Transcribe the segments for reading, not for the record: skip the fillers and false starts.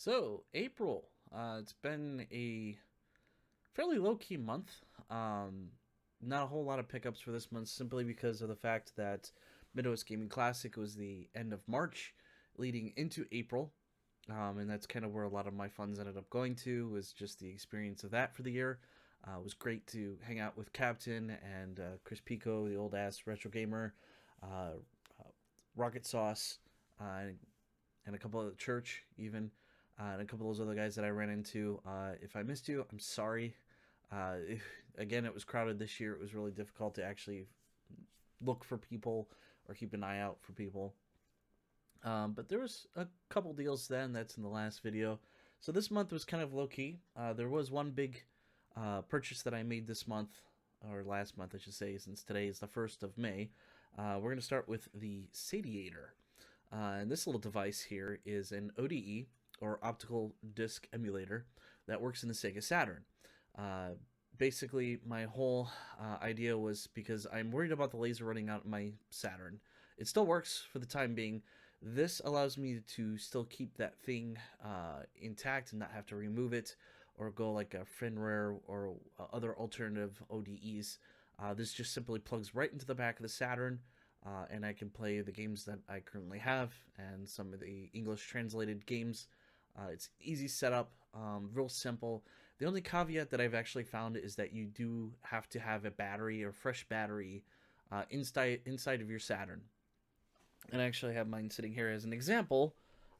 So, April. It's been a fairly low key month. Not a whole lot of pickups for this month simply because of the fact that Midwest Gaming Classic was the end of March, leading into April. And that's kind of where a lot of my funds ended up going to, was just the experience of that for the year. It was great to hang out with Captain and Chris Pico, the old ass retro gamer, uh, uh, Rocket Sauce, and a couple of the church even, and a couple of those other guys that I ran into. If I missed you, I'm sorry. If, again, it was crowded this year. It was really difficult to actually look for people or keep an eye out for people. But there was a couple deals then. That's in the last video. So this month was kind of low key. There was one big purchase that I made this month, or last month, I should say, since today is the 1st of May. We're going to start with the Sadiator. And this little device here is an ODE, or optical disc emulator, that works in the Sega Saturn. Uh, Basically, my whole idea was because I'm worried about the laser running out in my Saturn. It still works for the time being. This allows me to still keep that thing intact and not have to remove it or go like a Finrare or other alternative ODEs. This just simply plugs right into the back of the Saturn, and I can play the games that I currently have and some of the English translated games. It's easy setup, real simple. The only caveat that I've actually found is that you do have to have a battery or fresh battery inside of your Saturn. And I actually have mine sitting here as an example.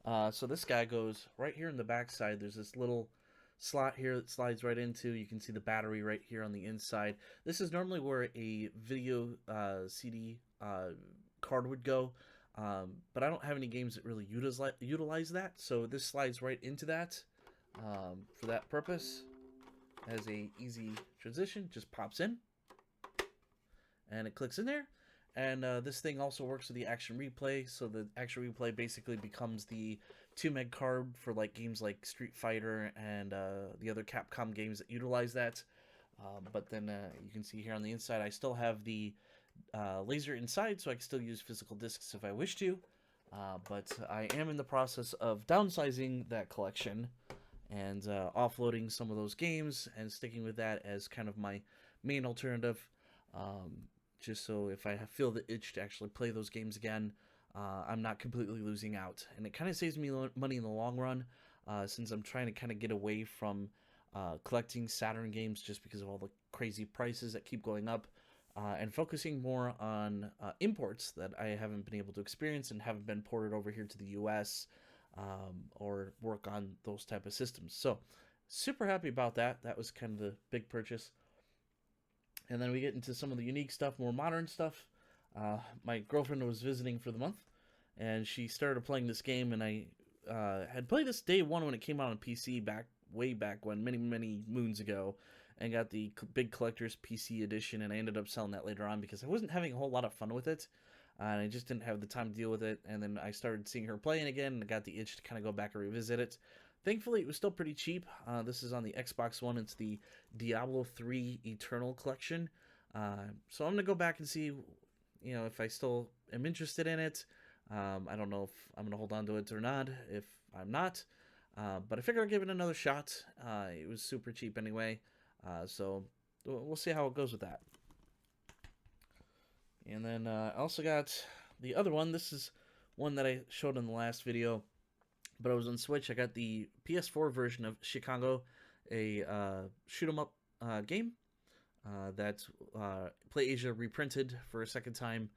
So this guy goes right here in the back side. There's this little slot here that slides right into. You can see the battery right here on the inside. This is normally where a video CD card would go. But I don't have any games that really utilize that. So this slides right into that for that purpose. As a easy transition, just pops in and it clicks in there. And this thing also works with the Action Replay. So the Action Replay basically becomes the 2 meg card for like games like Street Fighter and the other Capcom games that utilize that. But then you can see here on the inside, I still have the laser inside, so I can still use physical discs if I wish to. But I am in the process of downsizing that collection and offloading some of those games and sticking with that as kind of my main alternative. Just so if I feel the itch to actually play those games again, I'm not completely losing out. And it kind of saves me money in the long run, since I'm trying to kind of get away from collecting Saturn games just because of all the crazy prices that keep going up, and focusing more on imports that I haven't been able to experience and haven't been ported over here to the US, or work on those type of systems. So super happy about that. That was kind of the big purchase. And then we get into some of the unique stuff, more modern stuff. My girlfriend was visiting for the month, and she started playing this game, and I had played this day one when it came out on PC way back when, many moons ago, and got the big collector's PC edition, and I ended up selling that later on because I wasn't having a whole lot of fun with it, and I just didn't have the time to deal with it. And then I started seeing her playing again, and I got the itch to kind of go back and revisit it. Thankfully, it was still pretty cheap. This is on the Xbox One. It's the Diablo 3 Eternal Collection. So I'm going to go back and see, if I still am interested in it. I don't know if I'm going to hold on to it or not, if I'm not. But I figured I'd give it another shot. It was super cheap anyway. So we'll see how it goes with that. And then I also got the other one. This is one that I showed in the last video, but I was on Switch. I got the PS4 version of Chicago, a shoot 'em up game that PlayAsia reprinted for a second time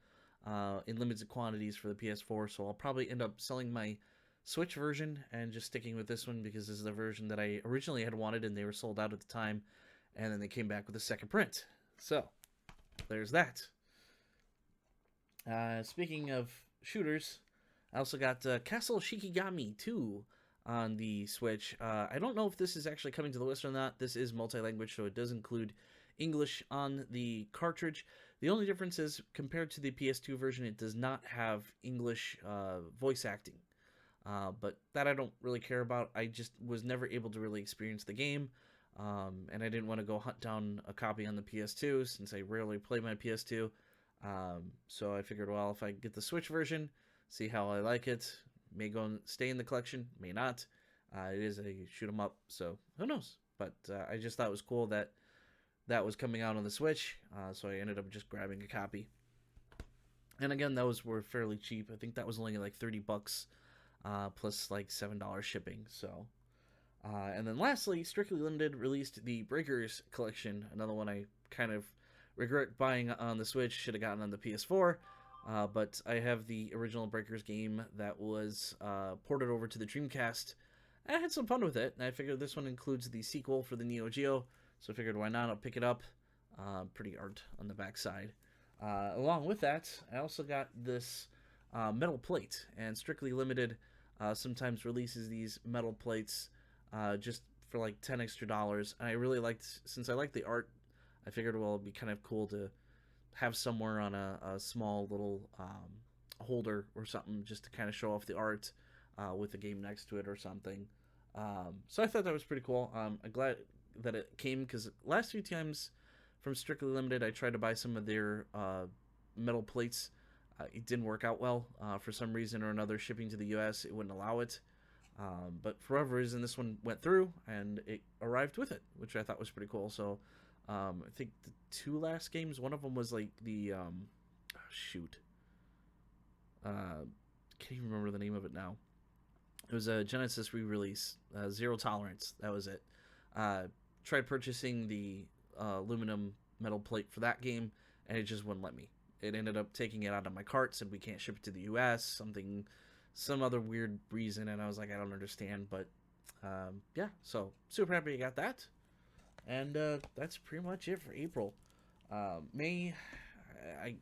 in limited quantities for the PS4. So I'll probably end up selling my Switch version and just sticking with this one because this is the version that I originally had wanted, and they were sold out at the time, and then they came back with a second print. So there's that. Speaking of shooters, I also got Castle Shikigami 2 on the Switch. I don't know if this is actually coming to the West or not. This is multi-language, so it does include English on the cartridge. The only difference is, compared to the PS2 version, it does not have English voice acting. But that I don't really care about. I just was never able to really experience the game. And I didn't want to go hunt down a copy on the PS2 since I rarely play my PS2. So I figured, well, if I get the Switch version, see how I like it, may go and stay in the collection, may not. It is a shoot 'em up, so who knows? But I just thought it was cool that that was coming out on the Switch, so I ended up just grabbing a copy. And again, those were fairly cheap. I think that was only like $30 plus like $7 shipping. So, and then lastly, Strictly Limited released the Breakers collection, another one I kind of regret buying on the Switch. Should have gotten on the PS4. But I have the original Breakers game that was ported over to the Dreamcast. I had some fun with it. I figured this one includes the sequel for the Neo Geo, so I figured why not? I'll pick it up. Pretty art on the backside. Along with that, I also got this metal plate, and Strictly Limited sometimes releases these metal plates just for like $10 extra. And I really liked, since I liked the art, I figured, well, it'd be kind of cool to have somewhere on a small little holder or something just to kind of show off the art with the game next to it or something. So I thought that was pretty cool. I'm glad that it came because last few times from Strictly Limited, I tried to buy some of their metal plates. It didn't work out well. For some reason or another, shipping to the US, it wouldn't allow it. But for whatever reason, this one went through and it arrived with it, which I thought was pretty cool. So I think the two last games, one of them was like the can't even remember the name of it now. It was a Genesis re-release, Zero Tolerance. That was it. Tried purchasing the aluminum metal plate for that game, and it just wouldn't let me. It ended up taking it out of my cart, said we can't ship it to the U.S. Some other weird reason, and I was like, I don't understand. But yeah, so super happy I got that, and that's pretty much it for April. May,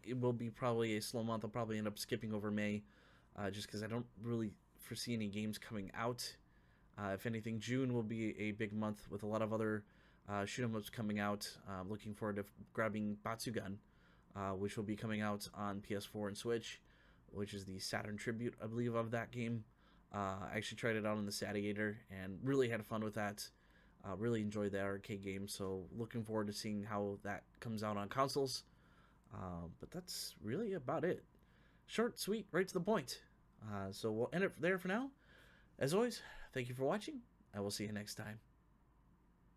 it will be probably a slow month. I'll probably end up skipping over May, just because I don't really foresee any games coming out. If anything, June will be a big month with a lot of other shoot 'em ups coming out. Looking forward to grabbing Batsugan, which will be coming out on PS4 and Switch, which is the Saturn tribute, I believe, of that game. I actually tried it out on the Satiator and really had fun with that. Really enjoyed that arcade game, so looking forward to seeing how that comes out on consoles. But that's really about it. Short, sweet, right to the point. So we'll end it there for now. As always, thank you for watching. I will see you next time.